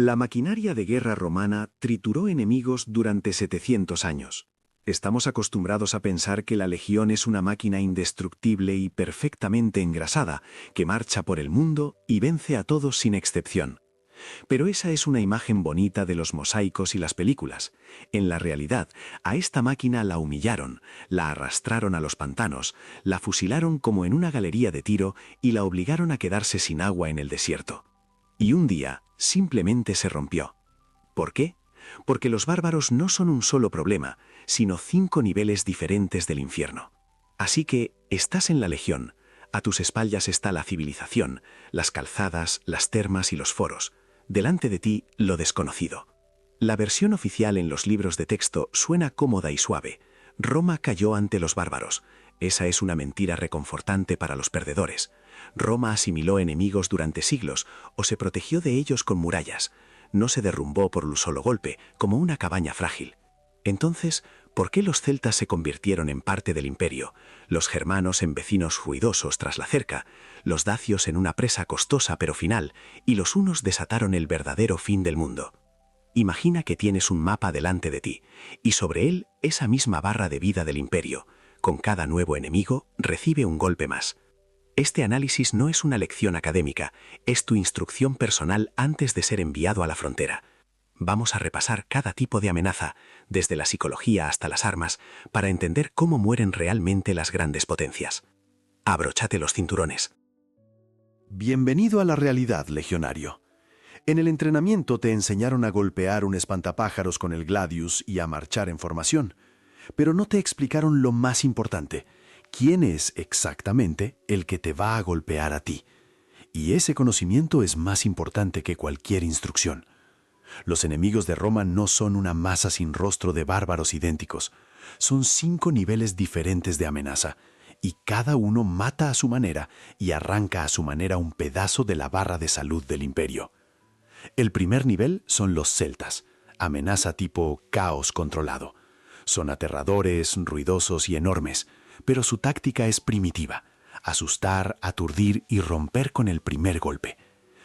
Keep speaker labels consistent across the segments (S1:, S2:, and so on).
S1: La maquinaria de guerra romana trituró enemigos durante 700 años. Estamos acostumbrados a pensar que la legión es una máquina indestructible y perfectamente engrasada, que marcha por el mundo y vence a todos sin excepción. Pero esa es una imagen bonita de los mosaicos y las películas. En la realidad, a esta máquina la humillaron, la arrastraron a los pantanos, la fusilaron como en una galería de tiro y la obligaron a quedarse sin agua en el desierto. Y un día, simplemente se rompió. ¿Por qué? Porque los bárbaros no son un solo problema, sino 5 niveles diferentes del infierno. Así que estás en la legión, a tus espaldas está la civilización, las calzadas, las termas y los foros. Delante de ti, lo desconocido. La versión oficial en los libros de texto suena cómoda y suave. Roma cayó ante los bárbaros. Esa es una mentira reconfortante para los perdedores. Roma asimiló enemigos durante siglos o se protegió de ellos con murallas. No se derrumbó por un solo golpe, como una cabaña frágil. Entonces, ¿por qué los celtas se convirtieron en parte del imperio? Los germanos en vecinos ruidosos tras la cerca, los dacios en una presa costosa pero final, y los hunos desataron el verdadero fin del mundo. Imagina que tienes un mapa delante de ti, y sobre él esa misma barra de vida del imperio. Con cada nuevo enemigo recibe un golpe más. Este análisis no es una lección académica, es tu instrucción personal antes de ser enviado a la frontera. Vamos a repasar cada tipo de amenaza, desde la psicología hasta las armas, para entender cómo mueren realmente las grandes potencias. Abróchate los cinturones.
S2: Bienvenido a la realidad, legionario. En el entrenamiento te enseñaron a golpear un espantapájaros con el gladius y a marchar en formación, pero no te explicaron lo más importante: quién es exactamente el que te va a golpear a ti. Y ese conocimiento es más importante que cualquier instrucción. Los enemigos de Roma no son una masa sin rostro de bárbaros idénticos. Son 5 niveles diferentes de amenaza, y cada uno mata a su manera y arranca a su manera un pedazo de la barra de salud del imperio. El primer nivel son los celtas, amenaza tipo caos controlado. Son aterradores, ruidosos y enormes, pero su táctica es primitiva: asustar, aturdir y romper con el primer golpe.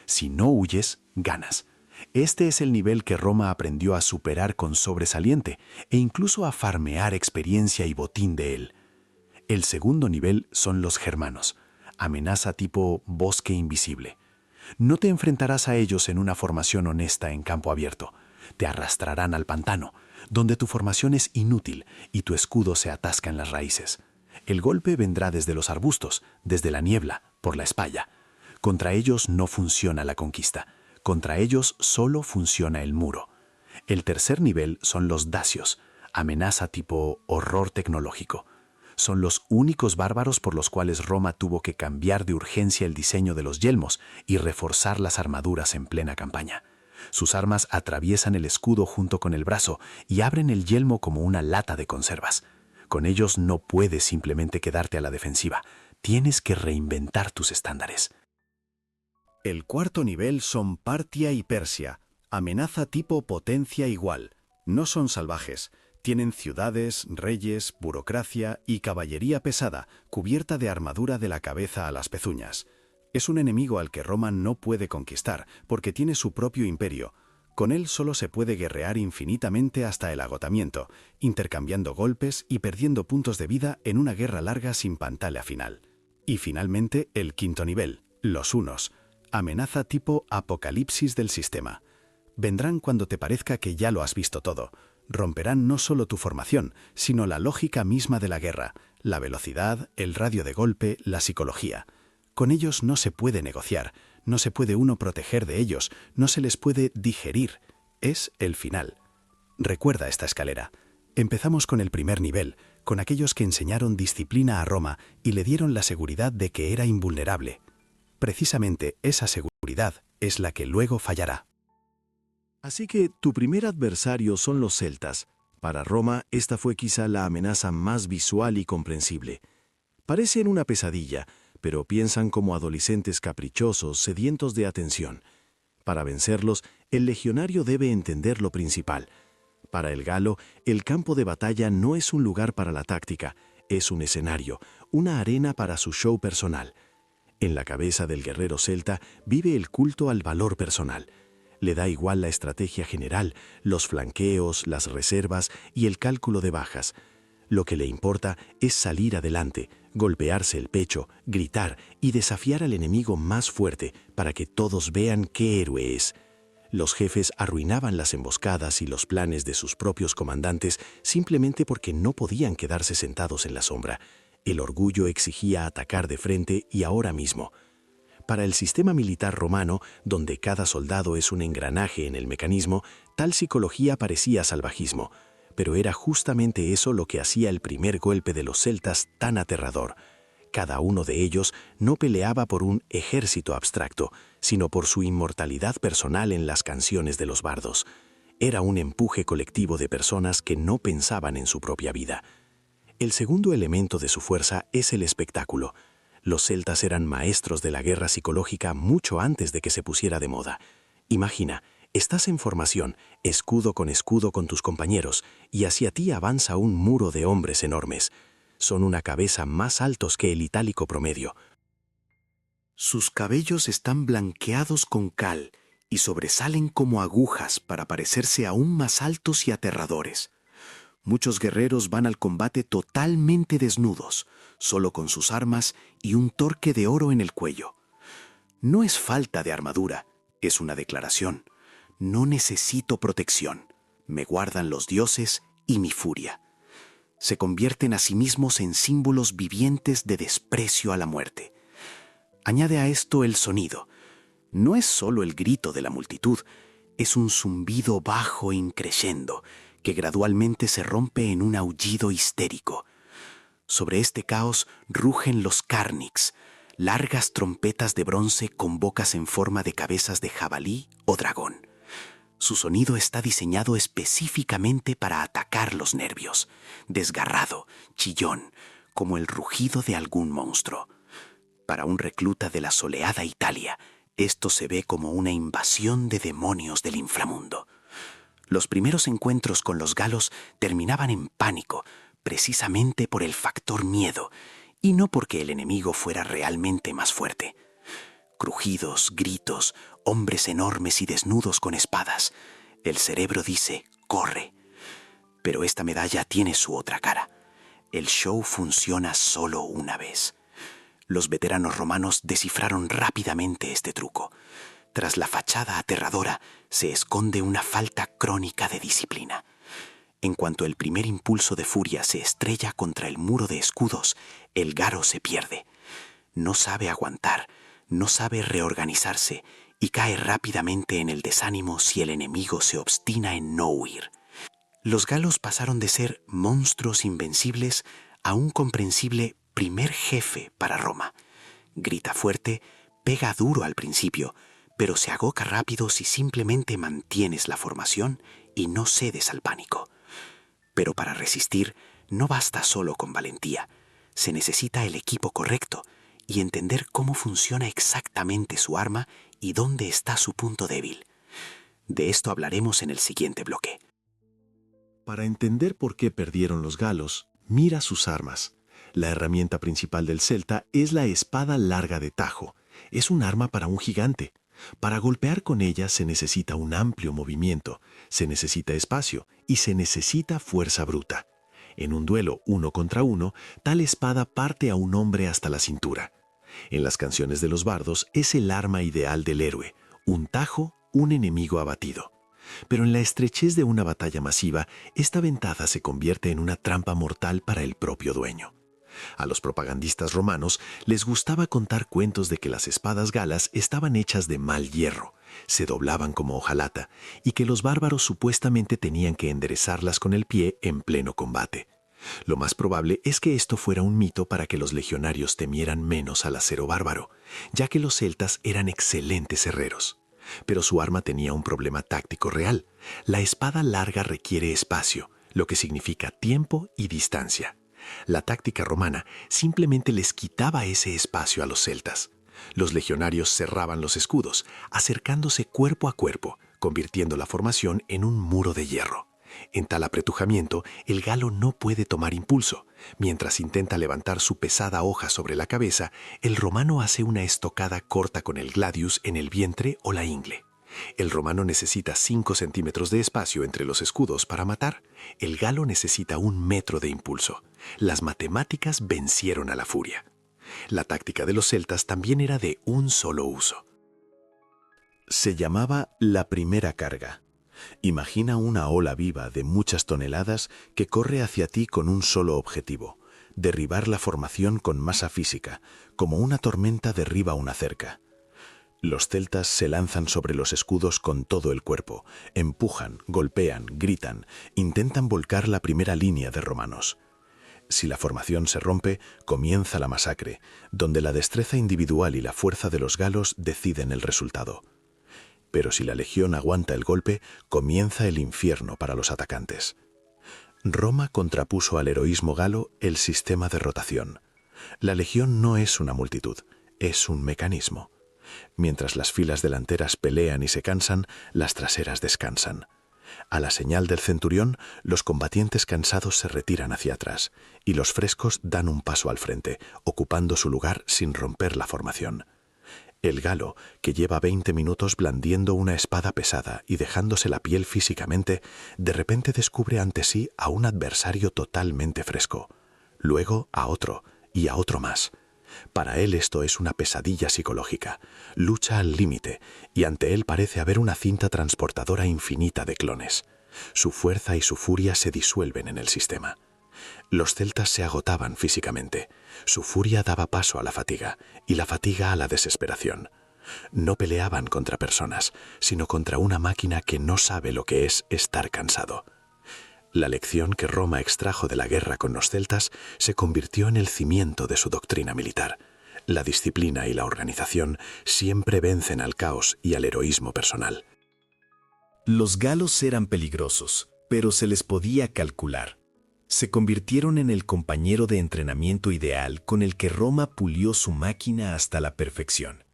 S2: Si no huyes, ganas. Este es el nivel que Roma aprendió a superar con sobresaliente e incluso a farmear experiencia y botín de él. El segundo nivel son los germanos, amenaza tipo bosque invisible. No te enfrentarás a ellos en una formación honesta en campo abierto. Te arrastrarán al pantano, donde tu formación es inútil y tu escudo se atasca en las raíces. El golpe vendrá desde los arbustos, desde la niebla, por la espalla. Contra ellos no funciona la conquista. Contra ellos solo funciona el muro. El tercer nivel son los dacios, amenaza tipo horror tecnológico. Son los únicos bárbaros por los cuales Roma tuvo que cambiar de urgencia el diseño de los yelmos y reforzar las armaduras en plena campaña. Sus armas atraviesan el escudo junto con el brazo y abren el yelmo como una lata de conservas. Con ellos no puedes simplemente quedarte a la defensiva. Tienes que reinventar tus estándares.
S3: El cuarto nivel son Partia y Persia, amenaza tipo potencia igual. No son salvajes, tienen ciudades, reyes, burocracia y caballería pesada, cubierta de armadura de la cabeza a las pezuñas. Es un enemigo al que Roma no puede conquistar, porque tiene su propio imperio. Con él solo se puede guerrear infinitamente hasta el agotamiento, intercambiando golpes y perdiendo puntos de vida en una guerra larga sin pantalla final. Y finalmente, el quinto nivel, los hunos. Amenaza tipo apocalipsis del sistema. Vendrán cuando te parezca que ya lo has visto todo. Romperán no solo tu formación, sino la lógica misma de la guerra, la velocidad, el radio de golpe, la psicología. Con ellos no se puede negociar, no se puede uno proteger de ellos, no se les puede digerir. Es el final. Recuerda esta escalera. Empezamos con el primer nivel, con aquellos que enseñaron disciplina a Roma y le dieron la seguridad de que era invulnerable. Precisamente esa seguridad es la que luego fallará.
S2: Así que tu primer adversario son los celtas. Para Roma, esta fue quizá la amenaza más visual y comprensible. Parecen una pesadilla, pero piensan como adolescentes caprichosos, sedientos de atención. Para vencerlos, el legionario debe entender lo principal. Para el galo, el campo de batalla no es un lugar para la táctica, es un escenario, una arena para su show personal. En la cabeza del guerrero celta vive el culto al valor personal. Le da igual la estrategia general, los flanqueos, las reservas y el cálculo de bajas. Lo que le importa es salir adelante, golpearse el pecho, gritar y desafiar al enemigo más fuerte para que todos vean qué héroe es. Los jefes arruinaban las emboscadas y los planes de sus propios comandantes simplemente porque no podían quedarse sentados en la sombra. El orgullo exigía atacar de frente y ahora mismo. Para el sistema militar romano, donde cada soldado es un engranaje en el mecanismo, tal psicología parecía salvajismo. Pero era justamente eso lo que hacía el primer golpe de los celtas tan aterrador. Cada uno de ellos no peleaba por un ejército abstracto, sino por su inmortalidad personal en las canciones de los bardos. Era un empuje colectivo de personas que no pensaban en su propia vida. El segundo elemento de su fuerza es el espectáculo. Los celtas eran maestros de la guerra psicológica mucho antes de que se pusiera de moda. Imagina, estás en formación, escudo con tus compañeros, y hacia ti avanza un muro de hombres enormes. Son una cabeza más altos que el itálico promedio.
S3: Sus cabellos están blanqueados con cal y sobresalen como agujas para parecerse aún más altos y aterradores. Muchos guerreros van al combate totalmente desnudos, solo con sus armas y un torque de oro en el cuello. No es falta de armadura, es una declaración. No necesito protección. Me guardan los dioses y mi furia. Se convierten a sí mismos en símbolos vivientes de desprecio a la muerte. Añade a esto el sonido. No es solo el grito de la multitud, es un zumbido bajo e increyendo que gradualmente se rompe en un aullido histérico. Sobre este caos rugen los carnix, largas trompetas de bronce con bocas en forma de cabezas de jabalí o dragón. Su sonido está diseñado específicamente para atacar los nervios, desgarrado, chillón, como el rugido de algún monstruo. Para un recluta de la soleada Italia, esto se ve como una invasión de demonios del inframundo. Los primeros encuentros con los galos terminaban en pánico, precisamente por el factor miedo, y no porque el enemigo fuera realmente más fuerte. Crujidos, gritos, hombres enormes y desnudos con espadas. El cerebro dice, corre. Pero esta medalla tiene su otra cara. El show funciona solo una vez. Los veteranos romanos descifraron rápidamente este truco. Tras la fachada aterradora se esconde una falta crónica de disciplina. En cuanto el primer impulso de furia se estrella contra el muro de escudos, el garo se pierde. No sabe aguantar, no sabe reorganizarse y cae rápidamente en el desánimo si el enemigo se obstina en no huir. Los galos pasaron de ser monstruos invencibles a un comprensible primer jefe para Roma. Grita fuerte, pega duro al principio, pero se agota rápido si simplemente mantienes la formación y no cedes al pánico. Pero para resistir no basta solo con valentía, se necesita el equipo correcto y entender cómo funciona exactamente su arma y dónde está su punto débil. De esto hablaremos en el siguiente bloque.
S2: Para entender por qué perdieron los galos, mira sus armas. La herramienta principal del celta es la espada larga de tajo. Es un arma para un gigante. Para golpear con ella se necesita un amplio movimiento, se necesita espacio y se necesita fuerza bruta. En un duelo 1 contra 1, tal espada parte a un hombre hasta la cintura. En las canciones de los bardos es el arma ideal del héroe, un tajo, un enemigo abatido. Pero en la estrechez de una batalla masiva, esta ventaja se convierte en una trampa mortal para el propio dueño. A los propagandistas romanos les gustaba contar cuentos de que las espadas galas estaban hechas de mal hierro, se doblaban como hojalata y que los bárbaros supuestamente tenían que enderezarlas con el pie en pleno combate. Lo más probable es que esto fuera un mito para que los legionarios temieran menos al acero bárbaro, ya que los celtas eran excelentes herreros. Pero su arma tenía un problema táctico real. La espada larga requiere espacio, lo que significa tiempo y distancia. La táctica romana simplemente les quitaba ese espacio a los celtas. Los legionarios cerraban los escudos, acercándose cuerpo a cuerpo, convirtiendo la formación en un muro de hierro. En tal apretujamiento, el galo no puede tomar impulso. Mientras intenta levantar su pesada hoja sobre la cabeza, el romano hace una estocada corta con el gladius en el vientre o la ingle. El romano necesita 5 centímetros de espacio entre los escudos para matar. El galo necesita 1 metro de impulso. Las matemáticas vencieron a la furia. La táctica de los celtas también era de un solo uso. Se llamaba la primera carga. Imagina una ola viva de muchas toneladas que corre hacia ti con un solo objetivo: derribar la formación con masa física, como una tormenta derriba una cerca. Los celtas se lanzan sobre los escudos con todo el cuerpo, empujan, golpean, gritan, intentan volcar la primera línea de romanos. Si la formación se rompe, comienza la masacre, donde la destreza individual y la fuerza de los galos deciden el resultado. Pero si la legión aguanta el golpe, comienza el infierno para los atacantes. Roma contrapuso al heroísmo galo el sistema de rotación. La legión no es una multitud, es un mecanismo. Mientras las filas delanteras pelean y se cansan, las traseras descansan. A la señal del centurión, los combatientes cansados se retiran hacia atrás y los frescos dan un paso al frente, ocupando su lugar sin romper la formación. El galo, que lleva 20 minutos blandiendo una espada pesada y dejándose la piel físicamente, de repente descubre ante sí a un adversario totalmente fresco, luego a otro y a otro más. Para él esto es una pesadilla psicológica. Lucha al límite y ante él parece haber una cinta transportadora infinita de clones. Su fuerza y su furia se disuelven en el sistema. Los celtas se agotaban físicamente. Su furia daba paso a la fatiga y la fatiga a la desesperación. No peleaban contra personas, sino contra una máquina que no sabe lo que es estar cansado. La lección que Roma extrajo de la guerra con los celtas se convirtió en el cimiento de su doctrina militar. La disciplina y la organización siempre vencen al caos y al heroísmo personal.
S1: Los galos eran peligrosos, pero se les podía calcular. Se convirtieron en el compañero de entrenamiento ideal con el que Roma pulió su máquina hasta la perfección.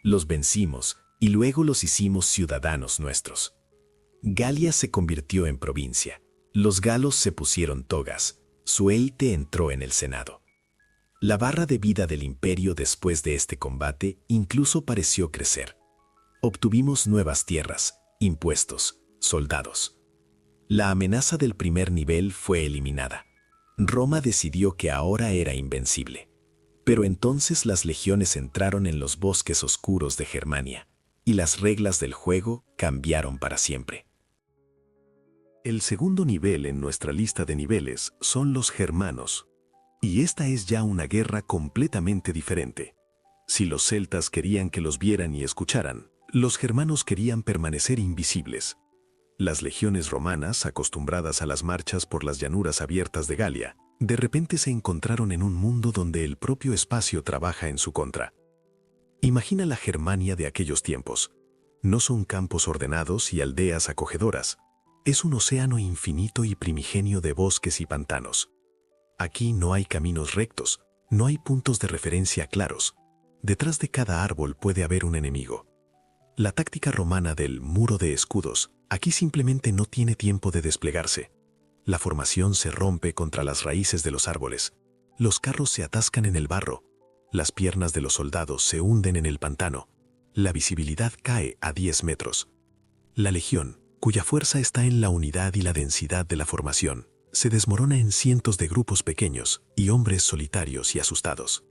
S1: Los vencimos y luego los hicimos ciudadanos nuestros. Galia se convirtió en provincia. Los galos se pusieron togas. Su élite entró en el Senado. La barra de vida del imperio después de este combate incluso pareció crecer. Obtuvimos nuevas tierras, impuestos, soldados. La amenaza del primer nivel fue eliminada. Roma decidió que ahora era invencible. Pero entonces las legiones entraron en los bosques oscuros de Germania, y las reglas del juego cambiaron para siempre. El segundo nivel en nuestra lista de niveles son los germanos. Y esta es ya una guerra completamente diferente. Si los celtas querían que los vieran y escucharan, los germanos querían permanecer invisibles. Las legiones romanas, acostumbradas a las marchas por las llanuras abiertas de Galia, de repente se encontraron en un mundo donde el propio espacio trabaja en su contra. Imagina la Germania de aquellos tiempos. No son campos ordenados y aldeas acogedoras. Es un océano infinito y primigenio de bosques y pantanos. Aquí no hay caminos rectos, no hay puntos de referencia claros. Detrás de cada árbol puede haber un enemigo. La táctica romana del muro de escudos aquí simplemente no tiene tiempo de desplegarse. La formación se rompe contra las raíces de los árboles. Los carros se atascan en el barro. Las piernas de los soldados se hunden en el pantano. La visibilidad cae a 10 metros. La legión, cuya fuerza está en la unidad y la densidad de la formación, se desmorona en cientos de grupos pequeños y hombres solitarios y asustados.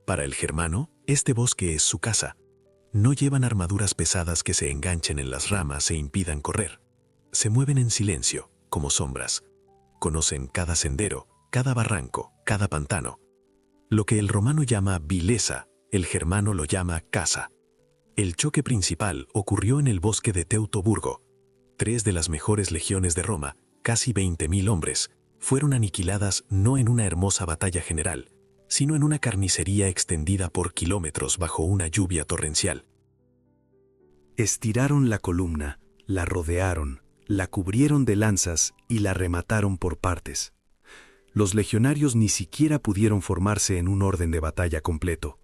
S1: Para el germano, este bosque es su casa. No llevan armaduras pesadas que se enganchen en las ramas e impidan correr. Se mueven en silencio, como sombras. Conocen cada sendero, cada barranco, cada pantano. Lo que el romano llama vileza, el germano lo llama casa. El choque principal ocurrió en el bosque de Teutoburgo. 3 de las mejores legiones de Roma, casi 20.000 hombres, fueron aniquiladas no en una hermosa batalla general, sino en una carnicería extendida por kilómetros bajo una lluvia torrencial.
S4: Estiraron la columna, la rodearon, la cubrieron de lanzas y la remataron por partes. Los legionarios ni siquiera pudieron formarse en un orden de batalla completo.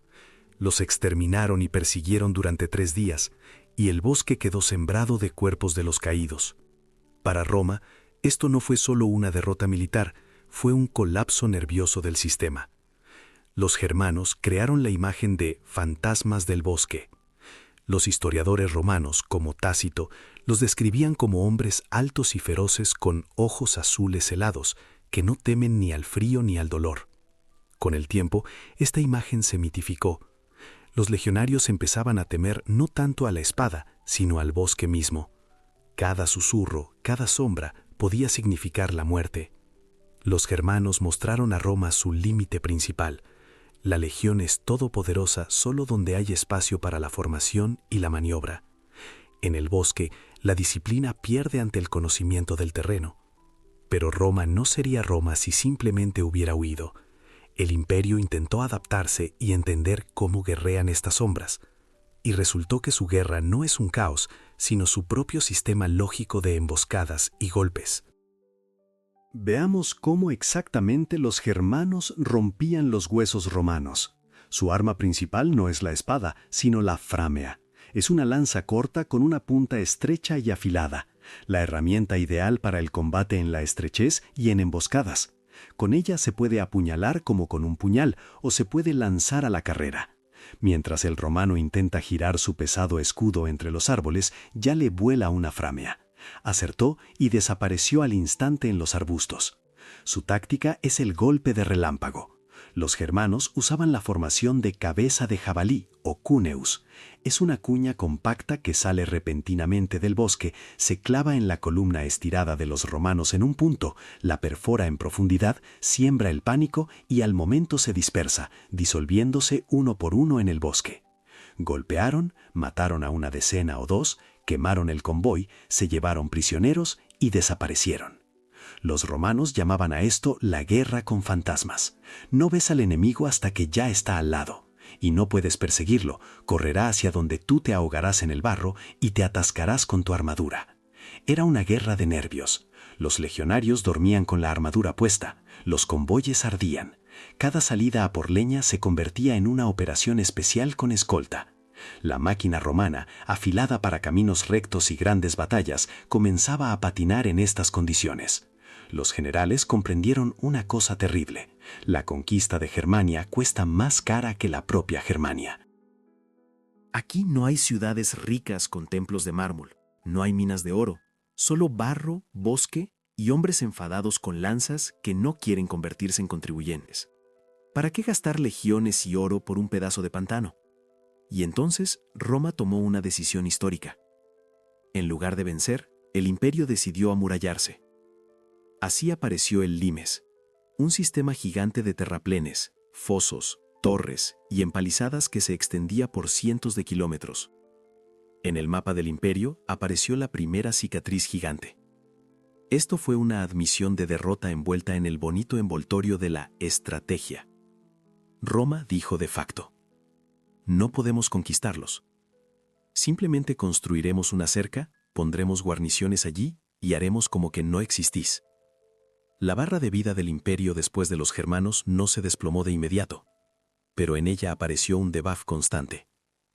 S4: Los exterminaron y persiguieron durante 3 días, y el bosque quedó sembrado de cuerpos de los caídos. Para Roma, esto no fue solo una derrota militar, fue un colapso nervioso del sistema. Los germanos crearon la imagen de fantasmas del bosque. Los historiadores romanos, como Tácito, los describían como hombres altos y feroces con ojos azules helados, que no temen ni al frío ni al dolor. Con el tiempo, esta imagen se mitificó. Los legionarios empezaban a temer no tanto a la espada, sino al bosque mismo. Cada susurro, cada sombra, podía significar la muerte. Los germanos mostraron a Roma su límite principal. La legión es todopoderosa solo donde hay espacio para la formación y la maniobra. En el bosque, la disciplina pierde ante el conocimiento del terreno. Pero Roma no sería Roma si simplemente hubiera huido. El imperio intentó adaptarse y entender cómo guerrean estas sombras. Y resultó que su guerra no es un caos, sino su propio sistema lógico de emboscadas y golpes.
S2: Veamos cómo exactamente los germanos rompían los huesos romanos. Su arma principal no es la espada, sino la framea. Es una lanza corta con una punta estrecha y afilada, la herramienta ideal para el combate en la estrechez y en emboscadas. Con ella se puede apuñalar como con un puñal o se puede lanzar a la carrera. Mientras el romano intenta girar su pesado escudo entre los árboles, ya le vuela una framea. Acertó y desapareció al instante en los arbustos. Su táctica es el golpe de relámpago. Los germanos usaban la formación de cabeza de jabalí o cuneus. Es una cuña compacta que sale repentinamente del bosque, se clava en la columna estirada de los romanos en un punto, la perfora en profundidad, siembra el pánico y al momento se dispersa, disolviéndose uno por uno en el bosque. Golpearon, mataron a una decena o dos, quemaron el convoy, se llevaron prisioneros y desaparecieron. Los romanos llamaban a esto la guerra con fantasmas. No ves al enemigo hasta que ya está al lado. Y no puedes perseguirlo, correrá hacia donde tú te ahogarás en el barro y te atascarás con tu armadura. Era una guerra de nervios. Los legionarios dormían con la armadura puesta, los convoyes ardían. Cada salida a por leña se convertía en una operación especial con escolta. La máquina romana, afilada para caminos rectos y grandes batallas, comenzaba a patinar en estas condiciones. Los generales comprendieron una cosa terrible. La conquista de Germania cuesta más cara que la propia Germania.
S1: Aquí no hay ciudades ricas con templos de mármol, no hay minas de oro, solo barro, bosque y hombres enfadados con lanzas que no quieren convertirse en contribuyentes. ¿Para qué gastar legiones y oro por un pedazo de pantano? Y entonces Roma tomó una decisión histórica. En lugar de vencer, el imperio decidió amurallarse. Así apareció el limes, un sistema gigante de terraplenes, fosos, torres y empalizadas que se extendía por cientos de kilómetros. En el mapa del imperio apareció la primera cicatriz gigante. Esto fue una admisión de derrota envuelta en el bonito envoltorio de la estrategia. Roma dijo de facto: no podemos conquistarlos. Simplemente construiremos una cerca, pondremos guarniciones allí y haremos como que no existís. La barra de vida del imperio después de los germanos no se desplomó de inmediato, pero en ella apareció un debuff constante: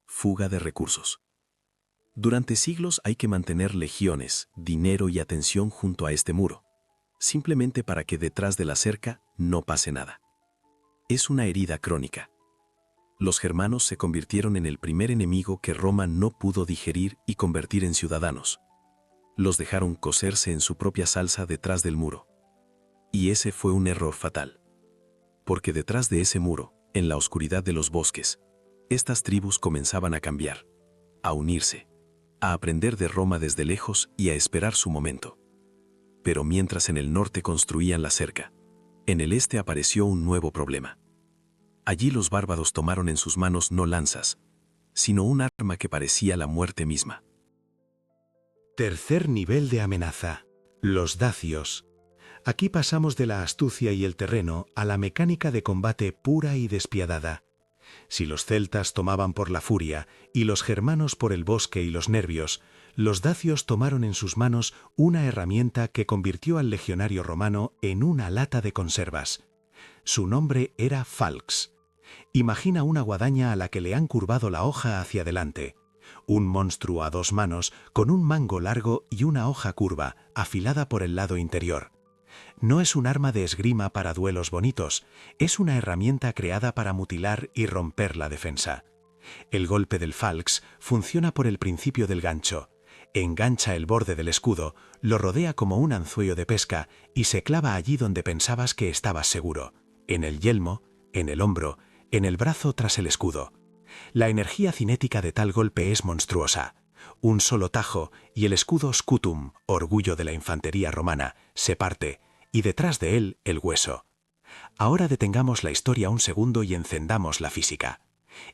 S1: fuga de recursos. Durante siglos hay que mantener legiones, dinero y atención junto a este muro, simplemente para que detrás de la cerca no pase nada. Es una herida crónica. Los germanos se convirtieron en el primer enemigo que Roma no pudo digerir y convertir en ciudadanos. Los dejaron cocerse en su propia salsa detrás del muro. Y ese fue un error fatal. Porque detrás de ese muro, en la oscuridad de los bosques, estas tribus comenzaban a cambiar, a unirse, a aprender de Roma desde lejos y a esperar su momento. Pero mientras en el norte construían la cerca, en el este apareció un nuevo problema. Allí los bárbaros tomaron en sus manos no lanzas, sino un arma que parecía la muerte misma.
S5: Tercer nivel de amenaza: los dacios. Aquí pasamos de la astucia y el terreno a la mecánica de combate pura y despiadada. Si los celtas tomaban por la furia y los germanos por el bosque y los nervios, los dacios tomaron en sus manos una herramienta que convirtió al legionario romano en una lata de conservas. Su nombre era falx. Imagina una guadaña a la que le han curvado la hoja hacia adelante. Un monstruo a dos manos con un mango largo y una hoja curva, afilada por el lado interior. No es un arma de esgrima para duelos bonitos, es una herramienta creada para mutilar y romper la defensa. El golpe del falx funciona por el principio del gancho. Engancha el borde del escudo, lo rodea como un anzuelo de pesca y se clava allí donde pensabas que estabas seguro, en el yelmo, en el hombro, en el brazo tras el escudo. La energía cinética de tal golpe es monstruosa. Un solo tajo y el escudo scutum, orgullo de la infantería romana, se parte, y detrás de él el hueso. Ahora detengamos la historia un segundo y encendamos la física.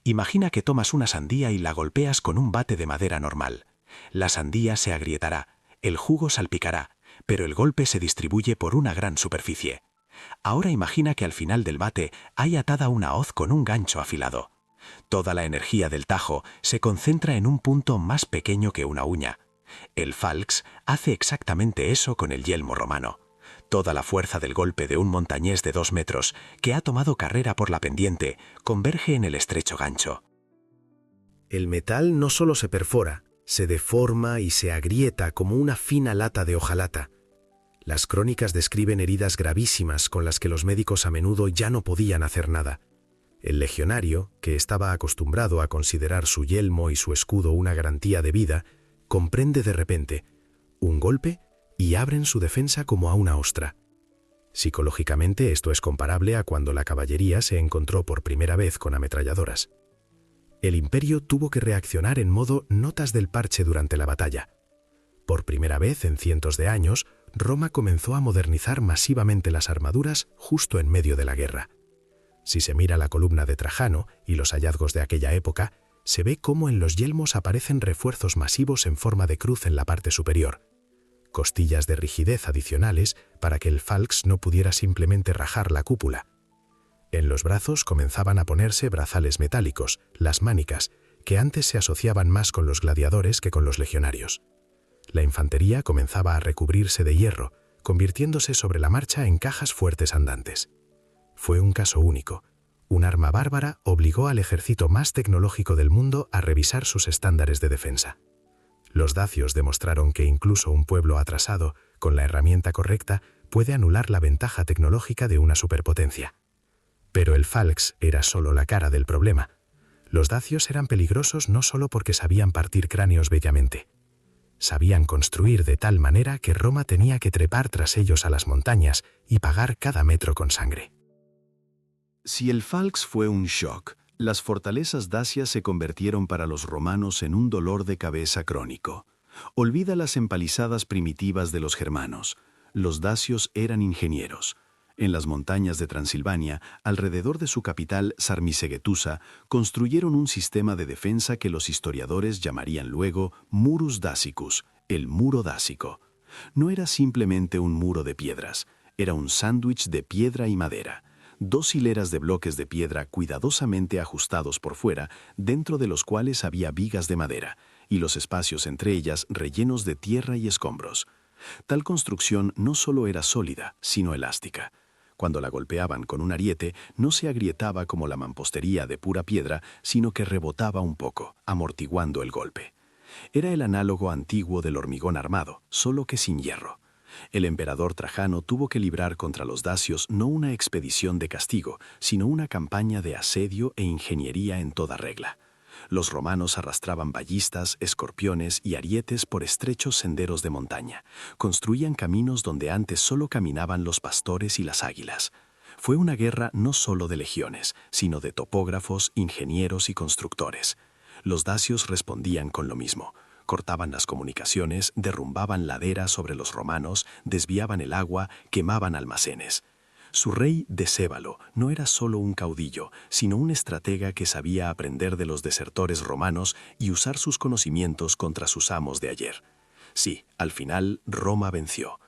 S5: Imagina que tomas una sandía y la golpeas con un bate de madera normal. La sandía se agrietará, el jugo salpicará, pero el golpe se distribuye por una gran superficie. Ahora imagina que al final del bate hay atada una hoz con un gancho afilado. Toda la energía del tajo se concentra en un punto más pequeño que una uña. El falx hace exactamente eso con el yelmo romano. Toda la fuerza del golpe de un montañés de 2 metros, que ha tomado carrera por la pendiente, converge en el estrecho gancho.
S4: El metal no solo se perfora, se deforma y se agrieta como una fina lata de hojalata. Las crónicas describen heridas gravísimas con las que los médicos a menudo ya no podían hacer nada. El legionario, que estaba acostumbrado a considerar su yelmo y su escudo una garantía de vida, comprende de repente un golpe y abren su defensa como a una ostra. Psicológicamente esto es comparable a cuando la caballería se encontró por primera vez con ametralladoras. El imperio tuvo que reaccionar en modo notas del parche durante la batalla. Por primera vez en cientos de años, Roma comenzó a modernizar masivamente las armaduras justo en medio de la guerra. Si se mira la columna de Trajano y los hallazgos de aquella época, se ve cómo en los yelmos aparecen refuerzos masivos en forma de cruz en la parte superior. Costillas de rigidez adicionales para que el falx no pudiera simplemente rajar la cúpula. En los brazos comenzaban a ponerse brazales metálicos, las mánicas, que antes se asociaban más con los gladiadores que con los legionarios. La infantería comenzaba a recubrirse de hierro, convirtiéndose sobre la marcha en cajas fuertes andantes. Fue un caso único. Un arma bárbara obligó al ejército más tecnológico del mundo a revisar sus estándares de defensa. Los dacios demostraron que incluso un pueblo atrasado, con la herramienta correcta, puede anular la ventaja tecnológica de una superpotencia. Pero el falx era solo la cara del problema. Los dacios eran peligrosos no solo porque sabían partir cráneos bellamente. Sabían construir de tal manera que Roma tenía que trepar tras ellos a las montañas y pagar cada metro con sangre.
S2: Si el falx fue un shock, las fortalezas dacias se convirtieron para los romanos en un dolor de cabeza crónico. Olvida las empalizadas primitivas de los germanos. Los dacios eran ingenieros. En las montañas de Transilvania, alrededor de su capital Sarmisegetusa, construyeron un sistema de defensa que los historiadores llamarían luego Murus Dassicus, el muro dásico. No era simplemente un muro de piedras, era un sándwich de piedra y madera. 2 hileras de bloques de piedra cuidadosamente ajustados por fuera, dentro de los cuales había vigas de madera, y los espacios entre ellas rellenos de tierra y escombros. Tal construcción no solo era sólida, sino elástica. Cuando la golpeaban con un ariete, no se agrietaba como la mampostería de pura piedra, sino que rebotaba un poco, amortiguando el golpe. Era el análogo antiguo del hormigón armado, solo que sin hierro. El emperador Trajano tuvo que librar contra los dacios no una expedición de castigo, sino una campaña de asedio e ingeniería en toda regla. Los romanos arrastraban ballistas, escorpiones y arietes por estrechos senderos de montaña. Construían caminos donde antes solo caminaban los pastores y las águilas. Fue una guerra no solo de legiones, sino de topógrafos, ingenieros y constructores. Los dacios respondían con lo mismo. Cortaban las comunicaciones, derrumbaban laderas sobre los romanos, desviaban el agua, quemaban almacenes. Su rey Decébalo no era solo un caudillo, sino un estratega que sabía aprender de los desertores romanos y usar sus conocimientos contra sus amos de ayer. Sí, al final Roma venció.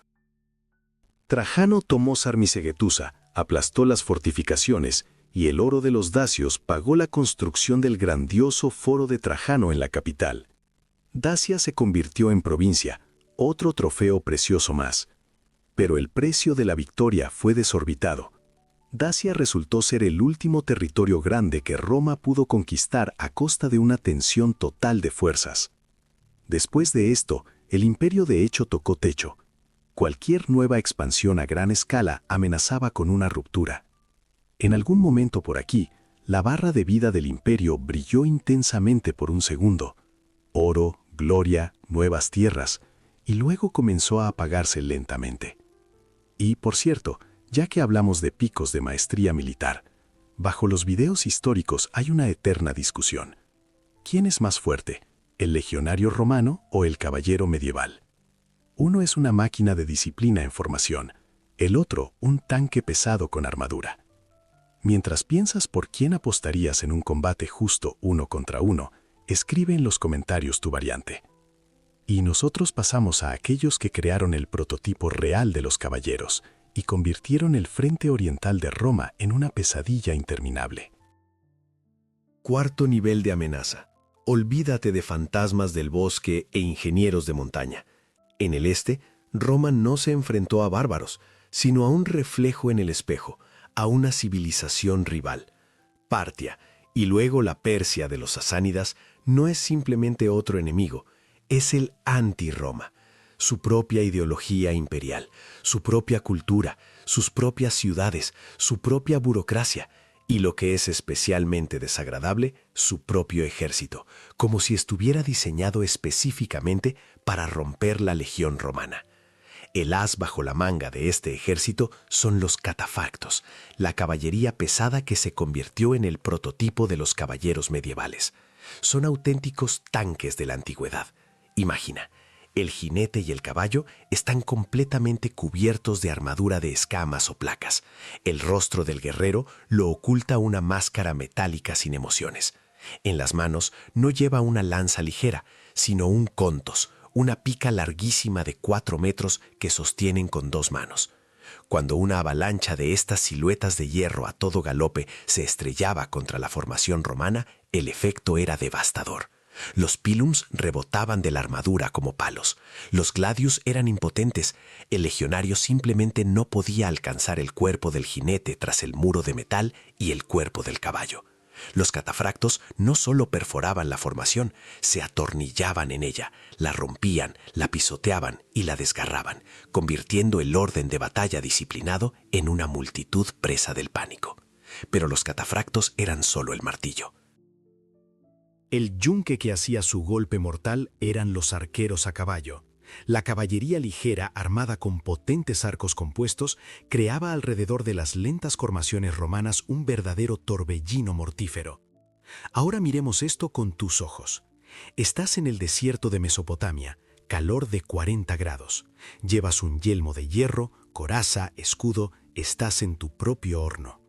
S1: Trajano tomó Sarmisegetusa, aplastó las fortificaciones y el oro de los dacios pagó la construcción del grandioso foro de Trajano en la capital. Dacia se convirtió en provincia, otro trofeo precioso más. Pero el precio de la victoria fue desorbitado. Dacia resultó ser el último territorio grande que Roma pudo conquistar a costa de una tensión total de fuerzas. Después de esto, el imperio de hecho tocó techo. Cualquier nueva expansión a gran escala amenazaba con una ruptura. En algún momento por aquí,
S2: La barra de vida del imperio brilló intensamente por un segundo. Oro, gloria, nuevas tierras, y luego comenzó a apagarse lentamente. Y, por cierto, ya que hablamos de picos de maestría militar, bajo los videos históricos hay una eterna discusión. ¿Quién es más fuerte, el legionario romano o el caballero medieval? Uno es una máquina de disciplina en formación, el otro un tanque pesado con armadura. Mientras piensas por quién apostarías en un combate justo 1 contra 1, escribe en los comentarios tu variante. Y nosotros pasamos a aquellos que crearon el prototipo real de los caballeros y convirtieron el frente oriental de Roma en una pesadilla interminable.
S6: Cuarto nivel de amenaza. Olvídate de fantasmas del bosque e ingenieros de montaña. En el este, Roma no se enfrentó a bárbaros, sino a un reflejo en el espejo, a una civilización rival. Partia, y luego la Persia de los sasánidas, no es simplemente otro enemigo, es el anti-Roma. Su propia ideología imperial, su propia cultura, sus propias ciudades, su propia burocracia, y lo que es especialmente desagradable, su propio ejército, como si estuviera diseñado específicamente para romper la legión romana. El as bajo la manga de este ejército son los catafactos, la caballería pesada que se convirtió en el prototipo de los caballeros medievales. Son auténticos tanques de la antigüedad. Imagina, el jinete y el caballo están completamente cubiertos de armadura de escamas o placas. El rostro del guerrero lo oculta una máscara metálica sin emociones. En las manos no lleva una lanza ligera, sino un contos, una pica larguísima de 4 metros que sostienen con 2 manos. Cuando una avalancha de estas siluetas de hierro a todo galope se estrellaba contra la formación romana, el efecto era devastador. Los pilums rebotaban de la armadura como palos. Los gladius eran impotentes. El legionario simplemente no podía alcanzar el cuerpo del jinete tras el muro de metal y el cuerpo del caballo. Los catafractos no solo perforaban la formación, se atornillaban en ella, la rompían, la pisoteaban y la desgarraban, convirtiendo el orden de batalla disciplinado en una multitud presa del pánico. Pero los catafractos eran solo el martillo.
S3: El yunque que hacía su golpe mortal eran los arqueros a caballo. La caballería ligera, armada con potentes arcos compuestos, creaba alrededor de las lentas formaciones romanas un verdadero torbellino mortífero. Ahora miremos esto con tus ojos. Estás en el desierto de Mesopotamia, calor de 40 grados. Llevas un yelmo de hierro, coraza, escudo, estás en tu propio horno.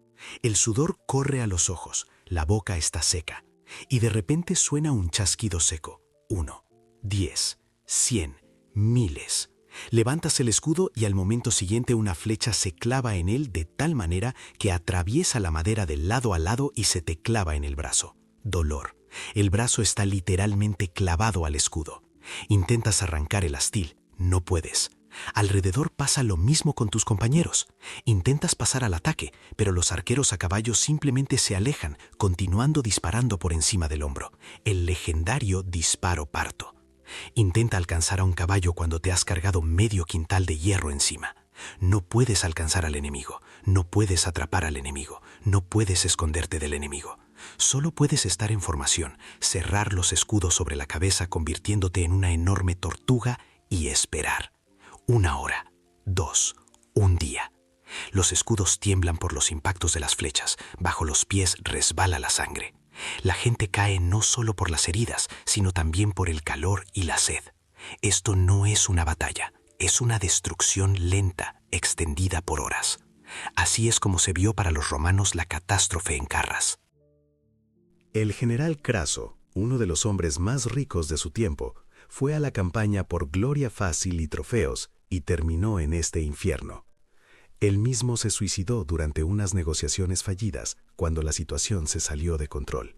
S3: El sudor corre a los ojos, la boca está seca. Y de repente suena un chasquido seco. 1, 10, 100, miles. Levantas el escudo y al momento siguiente una flecha se clava en él de tal manera que atraviesa la madera de lado a lado y se te clava en el brazo. Dolor. El brazo está literalmente clavado al escudo. Intentas arrancar el astil. No puedes. Alrededor pasa lo mismo con tus compañeros. Intentas pasar al ataque, pero los arqueros a caballo simplemente se alejan, continuando disparando por encima del hombro. El legendario disparo parto. Intenta alcanzar a un caballo cuando te has cargado medio quintal de hierro encima. No puedes alcanzar al enemigo, no puedes atrapar al enemigo, no puedes esconderte del enemigo. Solo puedes estar en formación, cerrar los escudos sobre la cabeza convirtiéndote en una enorme tortuga y esperar. 1 hora, 2, un día. Los escudos tiemblan por los impactos de las flechas, bajo los pies resbala la sangre. La gente cae no solo por las heridas, sino también por el calor y la sed. Esto no es una batalla, es una destrucción lenta, extendida por horas. Así es como se vio para los romanos la catástrofe en Carras.
S2: El general Craso, uno de los hombres más ricos de su tiempo, fue a la campaña por gloria fácil y trofeos y terminó en este infierno. Él mismo se suicidó durante unas negociaciones fallidas cuando la situación se salió de control.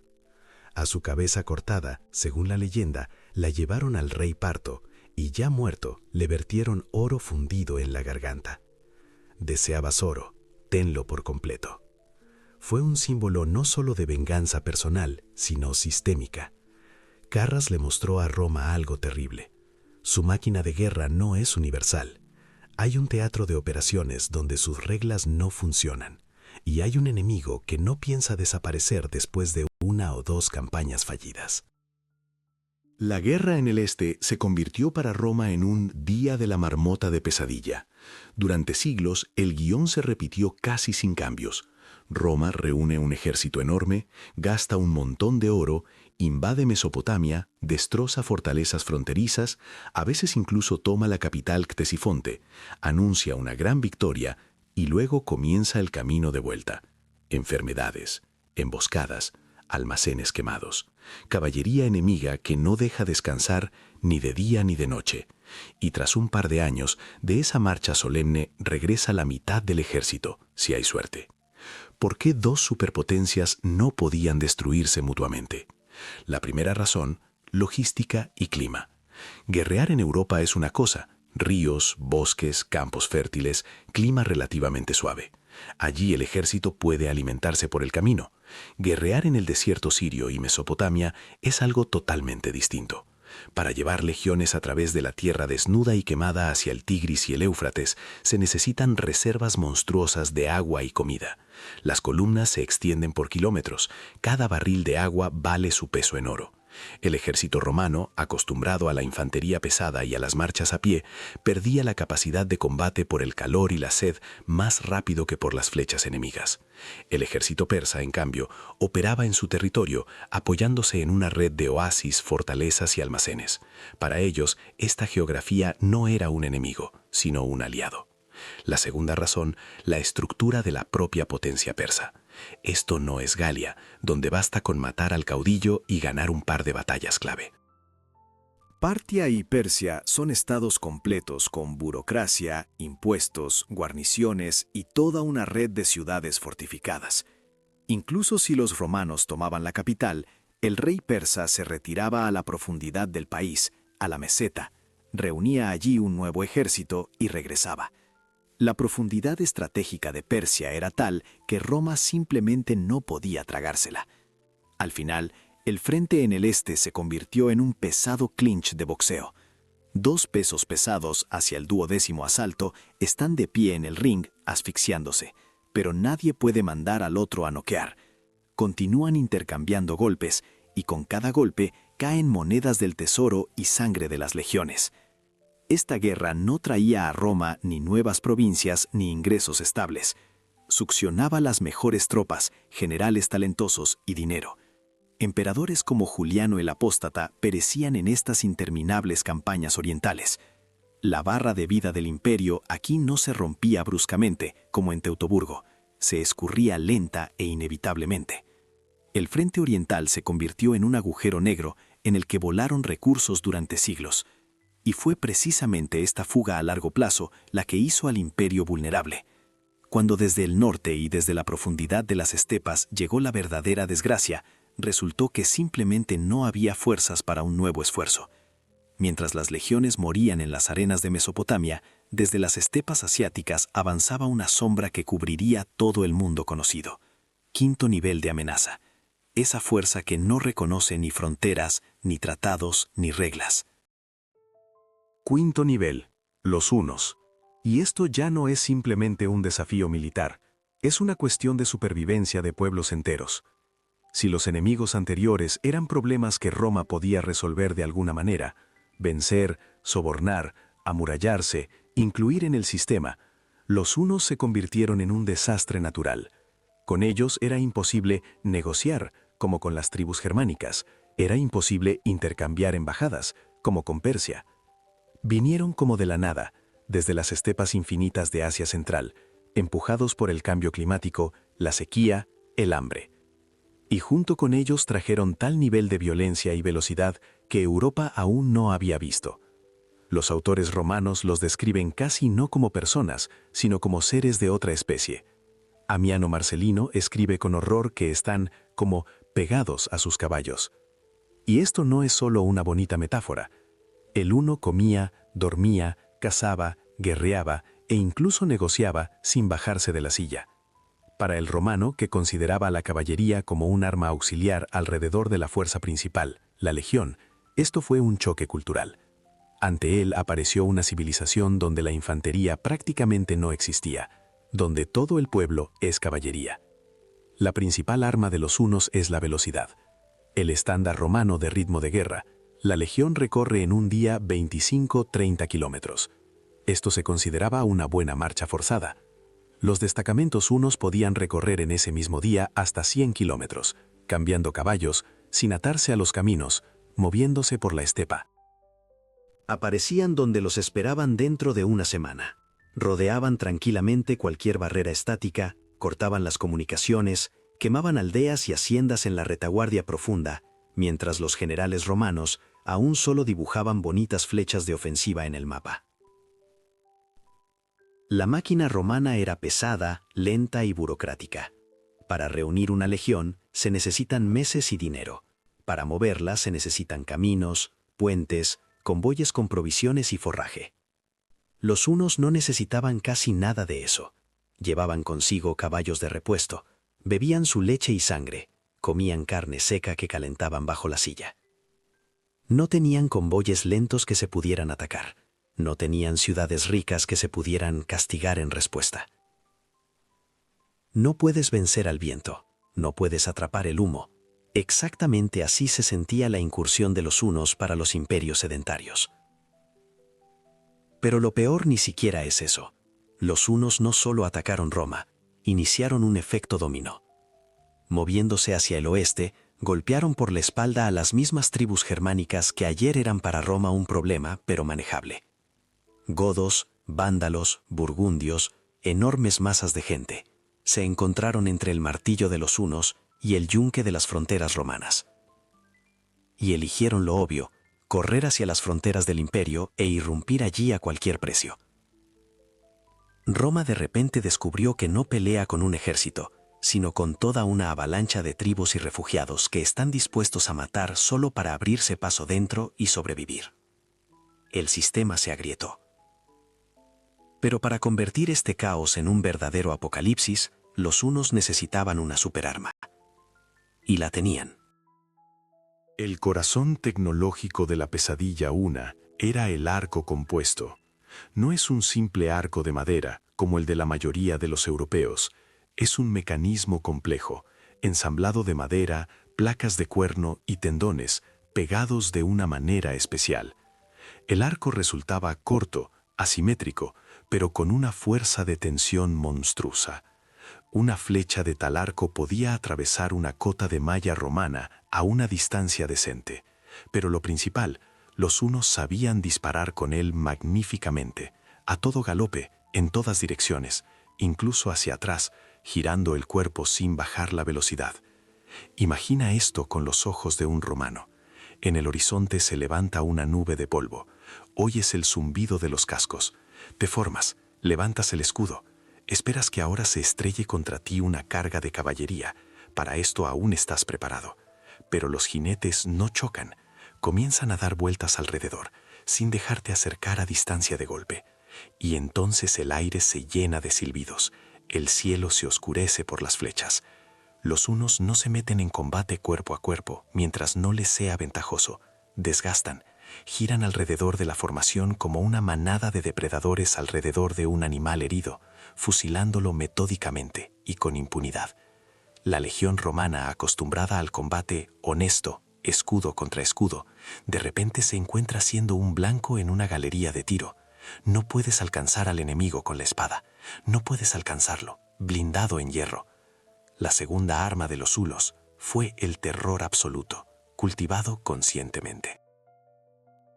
S2: A su cabeza cortada, según la leyenda, la llevaron al rey Parto y ya muerto le vertieron oro fundido en la garganta. Deseabas oro, tenlo por completo. Fue un símbolo no solo de venganza personal, sino sistémica. Carras le mostró a Roma algo terrible. Su máquina de guerra no es universal. Hay un teatro de operaciones donde sus reglas no funcionan.
S4: y hay un enemigo que no piensa desaparecer después de 1 o 2 campañas fallidas.
S2: La guerra en el este se convirtió para Roma en un día de la marmota de pesadilla. Durante siglos, el guión se repitió casi sin cambios. Roma reúne un ejército enorme, gasta un montón de oro, invade Mesopotamia, destroza fortalezas fronterizas, a veces incluso toma la capital Ctesifonte, anuncia una gran victoria y luego comienza el camino de vuelta. Enfermedades, emboscadas, almacenes quemados, caballería enemiga que no deja descansar ni de día ni de noche. Y tras un par de años de esa marcha solemne regresa la mitad del ejército, si hay suerte. ¿Por qué 2 superpotencias no podían destruirse mutuamente? La primera razón, logística y clima. Guerrear en Europa es una cosa, ríos, bosques, campos fértiles, clima relativamente suave. Allí el ejército puede alimentarse por el camino. Guerrear en el desierto sirio y Mesopotamia es algo totalmente distinto. Para llevar legiones a través de la tierra desnuda y quemada hacia el Tigris y el Éufrates, se necesitan reservas monstruosas de agua y comida. Las columnas se extienden por kilómetros. Cada barril de agua vale su peso en oro. El ejército romano, acostumbrado a la infantería pesada y a las marchas a pie, perdía la capacidad de combate por el calor y la sed más rápido que por las flechas enemigas. El ejército persa, en cambio, operaba en su territorio, apoyándose en una red de oasis, fortalezas y almacenes. Para ellos, esta geografía no era un enemigo, sino un aliado. La segunda razón, la estructura de la propia potencia persa. Esto no es Galia, donde basta con matar al caudillo y ganar un par de batallas clave.
S1: Partia y Persia son estados completos con burocracia, impuestos, guarniciones y toda una red de ciudades fortificadas. Incluso si los romanos tomaban la capital, el rey persa se retiraba a la profundidad del país, a la meseta, reunía allí un nuevo ejército y regresaba. La profundidad estratégica de Persia era tal que Roma simplemente no podía tragársela. Al final, el frente en el este se convirtió en un pesado clinch de boxeo. 2 pesos pesados hacia el 12º asalto están de pie en el ring, asfixiándose, pero nadie puede mandar al otro a noquear. Continúan intercambiando golpes y con cada golpe caen monedas del tesoro y sangre de las legiones. Esta guerra no traía a Roma ni nuevas provincias ni ingresos estables. Succionaba las mejores tropas, generales talentosos y dinero. Emperadores como Juliano el Apóstata perecían en estas interminables campañas orientales. La barra de vida del imperio aquí no se rompía bruscamente, como en Teutoburgo. Se escurría lenta e inevitablemente. El frente oriental se convirtió en un agujero negro en el que volaron recursos durante siglos. Y fue precisamente esta fuga a largo plazo la que hizo al imperio vulnerable. Cuando desde el norte y desde la profundidad de las estepas llegó la verdadera desgracia, resultó que simplemente no había fuerzas para un nuevo esfuerzo. Mientras las legiones morían en las arenas de Mesopotamia, desde las estepas asiáticas avanzaba una sombra que cubriría todo el mundo conocido. 5º nivel de amenaza. Esa fuerza que no reconoce ni fronteras, ni tratados, ni reglas.
S4: 5º nivel, los hunos. Y esto ya no es simplemente un desafío militar, es una cuestión de supervivencia de pueblos enteros. Si los enemigos anteriores eran problemas que Roma podía resolver de alguna manera, vencer, sobornar, amurallarse, incluir en el sistema, los hunos se convirtieron en un desastre natural. Con ellos era imposible negociar, como con las tribus germánicas, era imposible intercambiar embajadas, como con Persia. Vinieron como de la nada, desde las estepas infinitas de Asia Central, empujados por el cambio climático, la sequía, el hambre. Y junto con ellos trajeron tal nivel de violencia y velocidad que Europa aún no había visto. Los autores romanos los describen casi no como personas, sino como seres de otra especie. Amiano Marcelino escribe con horror que están como pegados a sus caballos. Y esto no es solo una bonita metáfora. El huno comía, dormía, cazaba, guerreaba e incluso negociaba sin bajarse de la silla. Para el romano, que consideraba a la caballería como un arma auxiliar alrededor de la fuerza principal, la legión, esto fue un choque cultural. Ante él apareció una civilización donde la infantería prácticamente no existía. donde todo el pueblo es caballería. La principal arma de los hunos es la velocidad. El estándar romano de ritmo de guerra, la legión recorre en un día 25-30 kilómetros. Esto se consideraba una buena marcha forzada. Los destacamentos hunos podían recorrer en ese mismo día hasta 100 kilómetros, cambiando caballos, sin atarse a los caminos, moviéndose por la estepa.
S3: Aparecían donde los esperaban dentro de una semana. Rodeaban tranquilamente cualquier barrera estática, cortaban las comunicaciones, quemaban aldeas y haciendas en la retaguardia profunda, mientras los generales romanos aún solo dibujaban bonitas flechas de ofensiva en el mapa. La máquina romana era pesada, lenta y burocrática. Para reunir una legión se necesitan meses y dinero. Para moverla se necesitan caminos, puentes, convoyes con provisiones y forraje. Los hunos no necesitaban casi nada de eso. Llevaban consigo caballos de repuesto, bebían su leche y sangre, comían carne seca que calentaban bajo la silla. No tenían convoyes lentos que se pudieran atacar. No tenían ciudades ricas que se pudieran castigar en respuesta. No puedes vencer al viento, no puedes atrapar el humo. Exactamente así se sentía la incursión de los hunos para los imperios sedentarios. Pero lo peor ni siquiera es eso. Los hunos no solo atacaron Roma, iniciaron un efecto dominó. Moviéndose hacia el oeste, golpearon por la espalda a las mismas tribus germánicas que ayer eran para Roma un problema, pero manejable. Godos, vándalos, burgundios, enormes masas de gente, se encontraron entre el martillo de los hunos y el yunque de las fronteras romanas. Y eligieron lo obvio, correr hacia las fronteras del imperio e irrumpir allí a cualquier precio. Roma de repente descubrió que no pelea con un ejército, sino con toda una avalancha de tribus y refugiados que están dispuestos a matar solo para abrirse paso dentro y sobrevivir. El sistema se agrietó. Pero para convertir este caos en un verdadero apocalipsis, los hunos necesitaban una superarma. Y la tenían.
S4: El corazón tecnológico de la pesadilla huna era el arco compuesto. No es un simple arco de madera, como el de la mayoría de los europeos. Es un mecanismo complejo, ensamblado de madera, placas de cuerno y tendones, pegados de una manera especial. El arco resultaba corto, asimétrico, pero con una fuerza de tensión monstruosa. Una flecha de tal arco podía atravesar una cota de malla romana a una distancia decente, pero lo principal, los hunos sabían disparar con él magníficamente, a todo galope, en todas direcciones, incluso hacia atrás, girando el cuerpo sin bajar la velocidad. Imagina esto con los ojos de un romano. En el horizonte se levanta una nube de polvo. Oyes el zumbido de los cascos. Te formas, levantas el escudo. Esperas que ahora se estrelle contra ti una carga de caballería. Para esto aún estás preparado. Pero los jinetes no chocan. Comienzan a dar vueltas alrededor, sin dejarte acercar a distancia de golpe. Y entonces el aire se llena de silbidos. El cielo se oscurece por las flechas. Los hunos no se meten en combate cuerpo a cuerpo mientras no les sea ventajoso. Desgastan, giran alrededor de la formación como una manada de depredadores alrededor de un animal herido, fusilándolo metódicamente y con impunidad. La legión romana, acostumbrada al combate honesto, escudo contra escudo, de repente se encuentra siendo un blanco en una galería de tiro. No puedes alcanzar al enemigo con la espada. No puedes alcanzarlo, blindado en hierro. La segunda arma de los hunos fue el terror absoluto, cultivado conscientemente.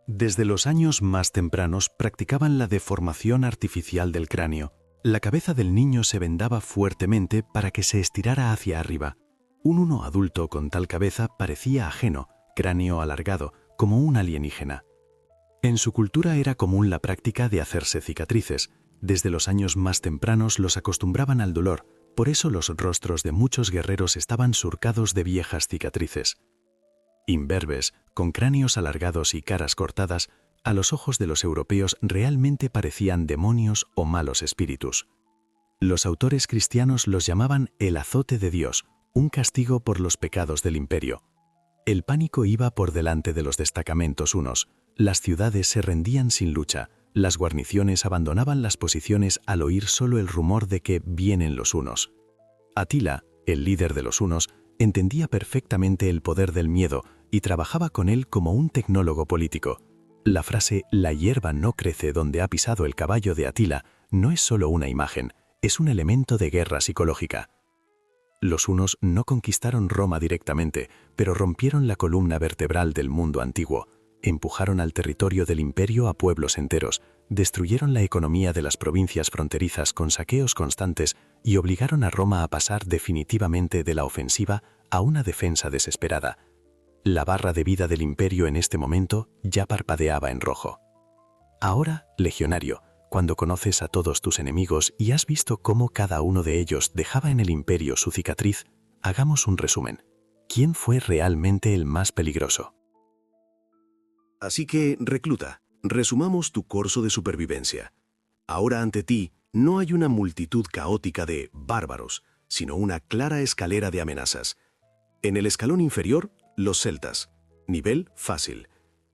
S2: Desde los años más tempranos practicaban la deformación artificial del cráneo. La cabeza del niño se vendaba fuertemente para que se estirara hacia arriba. Un huno adulto con tal cabeza parecía ajeno, cráneo alargado, como un alienígena. En su cultura era común la práctica de hacerse cicatrices. Desde los años más tempranos los acostumbraban al dolor, por eso los rostros de muchos guerreros estaban surcados de viejas cicatrices. Imberbes, con cráneos alargados y caras cortadas, a los ojos de los europeos realmente parecían demonios o malos espíritus. Los autores cristianos los llamaban el azote de Dios, un castigo por los pecados del imperio. El pánico iba por delante de los destacamentos hunos. Las ciudades se rendían sin lucha,
S3: Las guarniciones abandonaban las posiciones al oír solo el rumor de que vienen los hunos. Atila, el líder de los hunos, entendía perfectamente el poder del miedo y trabajaba con él como un tecnólogo político. La frase «la hierba no crece donde ha pisado el caballo» de Atila no es solo una imagen, es un elemento de guerra psicológica. Los hunos no conquistaron Roma directamente, pero rompieron la columna vertebral del mundo antiguo. Empujaron al territorio del imperio a pueblos enteros, destruyeron la economía de las provincias fronterizas con saqueos constantes y obligaron a Roma a pasar definitivamente de la ofensiva a una defensa desesperada. La barra de vida del imperio en este momento ya parpadeaba en rojo. Ahora, legionario, cuando conoces a todos tus enemigos y has visto cómo cada uno de ellos dejaba en el imperio su cicatriz, hagamos un resumen. ¿Quién fue realmente el más peligroso?
S2: Así que, recluta, resumamos tu curso de supervivencia. Ahora ante ti no hay una multitud caótica de bárbaros, sino una clara escalera de amenazas. En el escalón inferior, los celtas. Nivel fácil.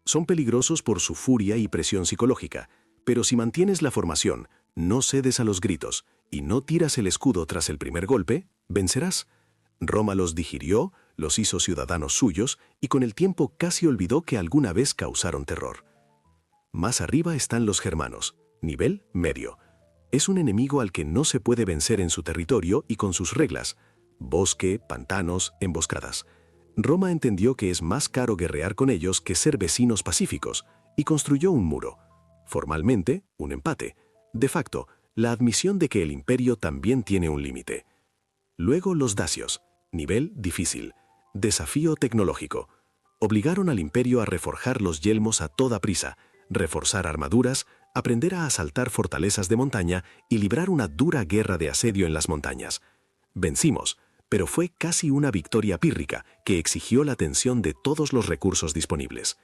S2: Son peligrosos por su furia y presión psicológica, pero si mantienes la formación, no cedes a los gritos y no tiras el escudo tras el primer golpe, vencerás. Roma los digirió, los hizo ciudadanos suyos y con el tiempo casi olvidó que alguna vez causaron terror. Más arriba están los germanos, nivel medio. Es un enemigo al que no se puede vencer en su territorio y con sus reglas: bosque, pantanos, emboscadas. Roma entendió que es más caro guerrear con ellos que ser vecinos pacíficos y construyó un muro. Formalmente, un empate. De facto, la admisión de que el imperio también tiene un límite. Luego los dacios, nivel difícil. Desafío tecnológico. Obligaron al imperio a reforjar los yelmos a toda prisa, reforzar armaduras, aprender a asaltar fortalezas de montaña y librar una dura guerra de asedio en las montañas. Vencimos, pero fue casi una victoria pírrica que exigió la atención de todos los recursos disponibles.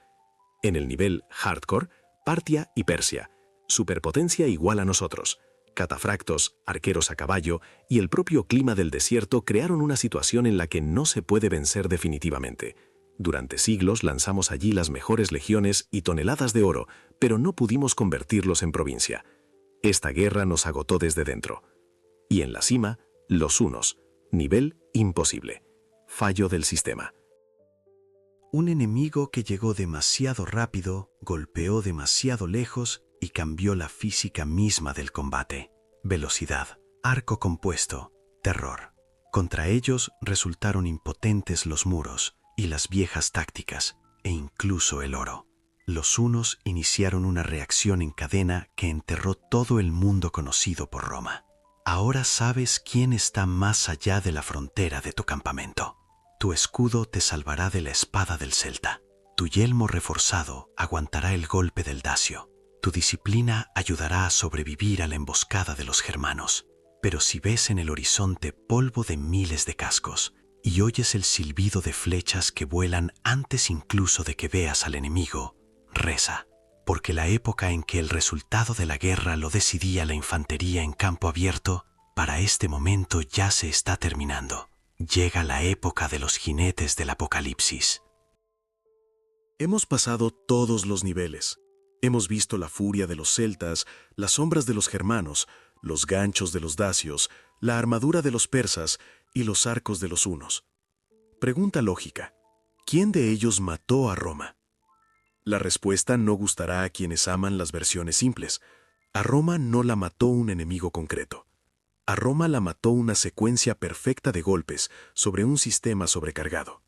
S2: En el nivel hardcore, Partia y Persia, superpotencia igual a nosotros. Catafractos, arqueros a caballo y el propio clima del desierto crearon una situación en la que no se puede vencer definitivamente. Durante siglos lanzamos allí las mejores legiones y toneladas de oro, pero no pudimos convertirlos en provincia. Esta guerra nos agotó desde dentro. Y en la cima, los hunos. Nivel imposible. Fallo del sistema.
S3: Un enemigo que llegó demasiado rápido, golpeó demasiado lejos y cambió la física misma del combate. Velocidad, arco compuesto, terror. Contra ellos resultaron impotentes los muros y las viejas tácticas, e incluso el oro. Los hunos iniciaron una reacción en cadena que enterró todo el mundo conocido por Roma. Ahora sabes quién está más allá de la frontera de tu campamento. Tu escudo te salvará de la espada del celta. Tu yelmo reforzado aguantará el golpe del dacio. Tu disciplina ayudará a sobrevivir a la emboscada de los germanos. Pero si ves en el horizonte polvo de miles de cascos y oyes el silbido de flechas que vuelan antes incluso de que veas al enemigo, reza, porque la época en que el resultado de la guerra lo decidía la infantería en campo abierto, para este momento ya se está terminando. Llega la época de los jinetes del apocalipsis.
S2: Hemos pasado todos los niveles. Hemos visto la furia de los celtas, las sombras de los germanos, los ganchos de los dacios, la armadura de los persas y los arcos de los hunos. Pregunta lógica: ¿quién de ellos mató a Roma? La respuesta no gustará a quienes aman las versiones simples. A Roma no la mató un enemigo concreto. A Roma la mató una secuencia perfecta de golpes sobre un sistema sobrecargado.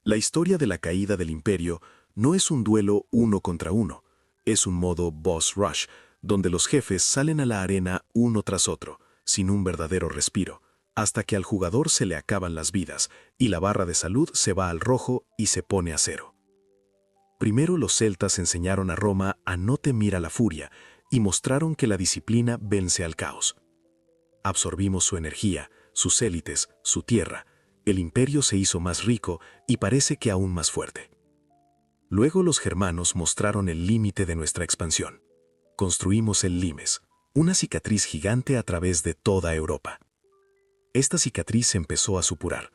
S2: La historia de la caída del imperio no es un duelo uno contra uno, es un modo boss rush, donde los jefes salen a la arena uno tras otro, sin un verdadero respiro, hasta que al jugador se le acaban las vidas y la barra de salud se va al rojo y se pone a cero. Primero los celtas enseñaron a Roma a no temer a la furia y mostraron que la disciplina vence al caos. Absorbimos su energía, sus élites, su tierra. El imperio se hizo más rico y parece que aún más fuerte. Luego los germanos mostraron el límite de nuestra expansión. Construimos el limes, una cicatriz gigante a través de toda Europa. Esta cicatriz empezó a supurar.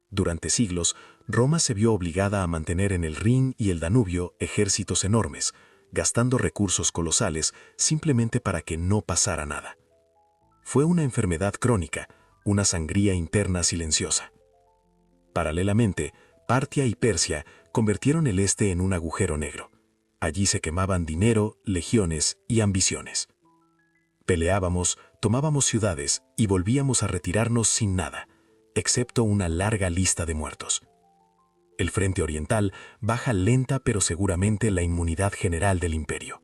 S2: Durante siglos, Roma se vio obligada a mantener en el Rin y el Danubio ejércitos enormes,
S4: gastando recursos colosales simplemente para que no pasara nada. Fue una enfermedad crónica, una sangría interna silenciosa. Paralelamente, Partia y Persia convirtieron el este en un agujero negro. Allí se quemaban dinero, legiones y ambiciones. Peleábamos, tomábamos ciudades y volvíamos a retirarnos sin nada, excepto una larga lista de muertos. El frente oriental baja lenta pero seguramente la inmunidad general del imperio.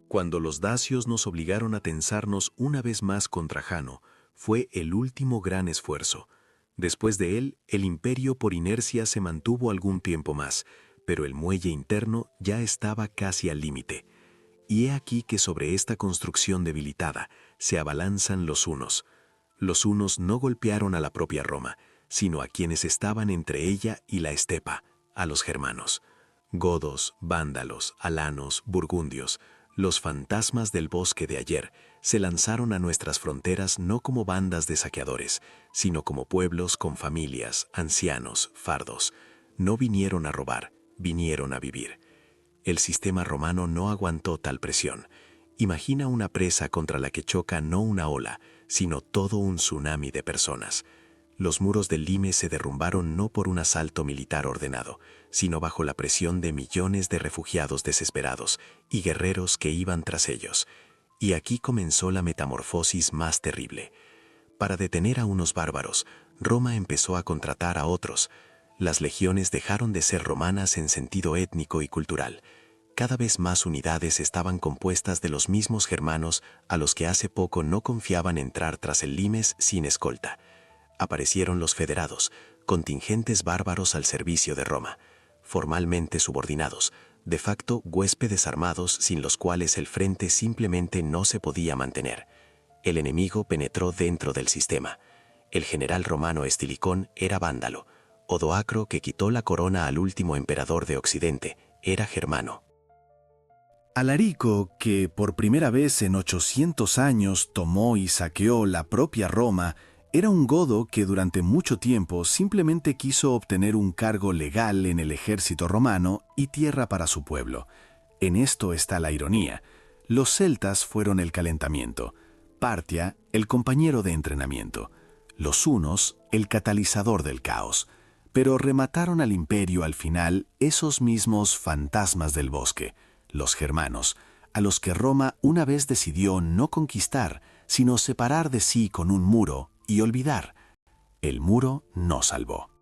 S1: Cuando los dacios nos obligaron a tensarnos una vez más contra Jano, fue el último gran esfuerzo. Después de él, el imperio por inercia se mantuvo algún tiempo más, pero el muelle interno ya estaba casi al límite. Y he aquí que sobre esta construcción debilitada se abalanzan los hunos. Los hunos no golpearon a la propia Roma, sino a quienes estaban entre ella y la estepa, a los germanos. Godos, vándalos, alanos, burgundios, los fantasmas del bosque de ayer, se lanzaron a nuestras fronteras no como bandas de saqueadores, sino como pueblos con familias, ancianos, fardos. No vinieron a robar, vinieron a vivir. El sistema romano no aguantó tal presión. Imagina una presa contra la que choca no una ola, sino todo un tsunami de personas. Los muros del Limes se derrumbaron no por un asalto militar ordenado, sino bajo la presión de millones de refugiados desesperados y guerreros que iban tras ellos. Y aquí comenzó la metamorfosis más terrible. Para detener a unos bárbaros, Roma empezó a contratar a otros. Las legiones dejaron de ser romanas en sentido étnico y cultural. Cada vez más unidades estaban compuestas de los mismos germanos a los que hace poco no confiaban entrar tras el Limes sin escolta. Aparecieron los federados, contingentes bárbaros al servicio de Roma, formalmente subordinados, de facto huéspedes armados sin los cuales el frente simplemente no se podía mantener. El enemigo penetró dentro del sistema. El general romano Estilicón era vándalo. Odoacro, que quitó la corona al último emperador de Occidente, era germano.
S3: Alarico, que por primera vez en 800 años tomó y saqueó la propia Roma, era un godo que durante mucho tiempo simplemente quiso obtener un cargo legal en el ejército romano y tierra para su pueblo. En esto está la ironía. Los celtas fueron el calentamiento, Partia el compañero de entrenamiento, los hunos el catalizador del caos, pero remataron al imperio al final esos mismos fantasmas del bosque, los germanos, a los que Roma una vez decidió no conquistar, sino separar de sí con un muro y olvidar. El muro no salvó.